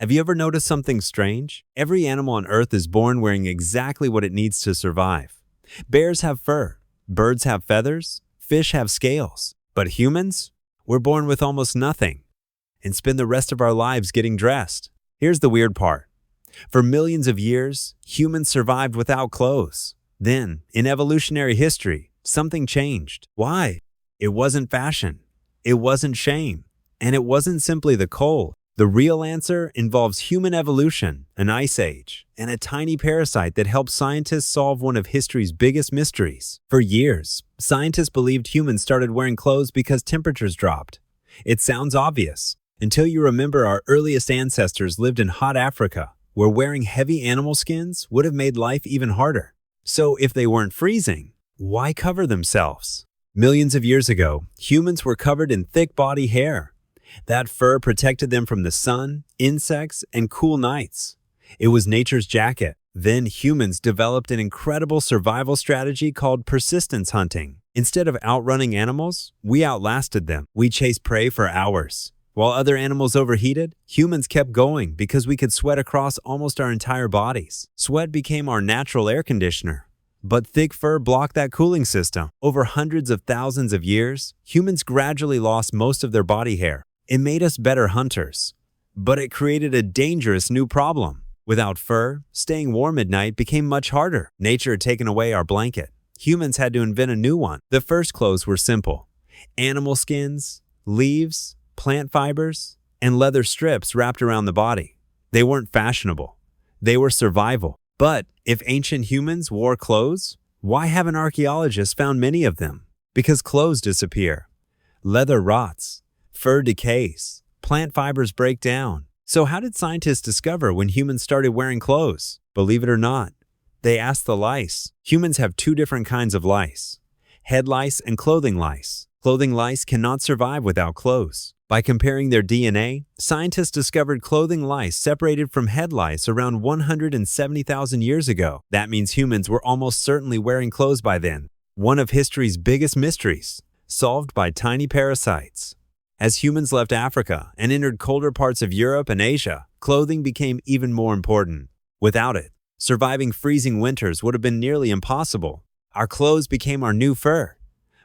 Have you ever noticed something strange? Every animal on Earth is born wearing exactly what it needs to survive. Bears have fur, birds have feathers, fish have scales. But humans? We're born with almost nothing and spend the rest of our lives getting dressed. Here's the weird part. For millions of years, humans survived without clothes. Then, in evolutionary history, something changed. Why? It wasn't fashion. It wasn't shame. And it wasn't simply the cold. The real answer involves human evolution, an ice age, and a tiny parasite that helped scientists solve one of history's biggest mysteries. For years, scientists believed humans started wearing clothes because temperatures dropped. It sounds obvious, until you remember our earliest ancestors lived in hot Africa, where wearing heavy animal skins would have made life even harder. So if they weren't freezing, why cover themselves? Millions of years ago, humans were covered in thick body hair. That fur protected them from the sun, insects, and cool nights. It was nature's jacket. Then humans developed an incredible survival strategy called persistence hunting. Instead of outrunning animals, we outlasted them. We chased prey for hours. While other animals overheated, humans kept going because we could sweat across almost our entire bodies. Sweat became our natural air conditioner. But thick fur blocked that cooling system. Over hundreds of thousands of years, humans gradually lost most of their body hair. It made us better hunters, but it created a dangerous new problem. Without fur, staying warm at night became much harder. Nature had taken away our blanket. Humans had to invent a new one. The first clothes were simple: animal skins, leaves, plant fibers, and leather strips wrapped around the body. They weren't fashionable. They were survival. But if ancient humans wore clothes, why haven't archaeologists found many of them? Because clothes disappear. Leather rots. Fur decays. Plant fibers break down. So how did scientists discover when humans started wearing clothes? Believe it or not, they asked the lice. Humans have two different kinds of lice: head lice and clothing lice. Clothing lice cannot survive without clothes. By comparing their DNA, scientists discovered clothing lice separated from head lice around 170,000 years ago. That means humans were almost certainly wearing clothes by then. One of history's biggest mysteries, solved by tiny parasites. As humans left Africa and entered colder parts of Europe and Asia, clothing became even more important. Without it, surviving freezing winters would have been nearly impossible. Our clothes became our new fur.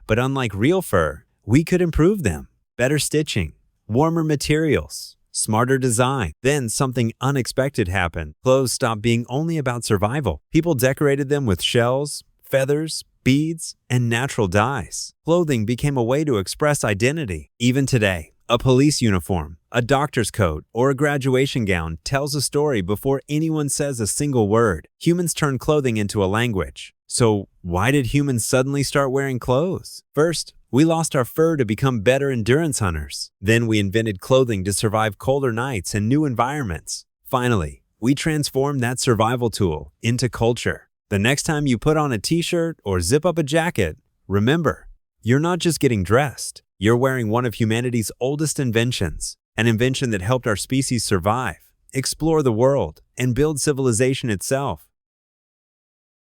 But unlike real fur, we could improve them. Better stitching, warmer materials, smarter design. Then something unexpected happened. Clothes stopped being only about survival. People decorated them with shells, feathers, beads, and natural dyes. Clothing became a way to express identity. Even today, a police uniform, a doctor's coat, or a graduation gown tells a story before anyone says a single word. Humans turned clothing into a language. So why did humans suddenly start wearing clothes? First, we lost our fur to become better endurance hunters. Then we invented clothing to survive colder nights and new environments. Finally, we transformed that survival tool into culture. The next time you put on a t-shirt or zip up a jacket, remember, you're not just getting dressed. You're wearing one of humanity's oldest inventions, an invention that helped our species survive, explore the world, and build civilization itself.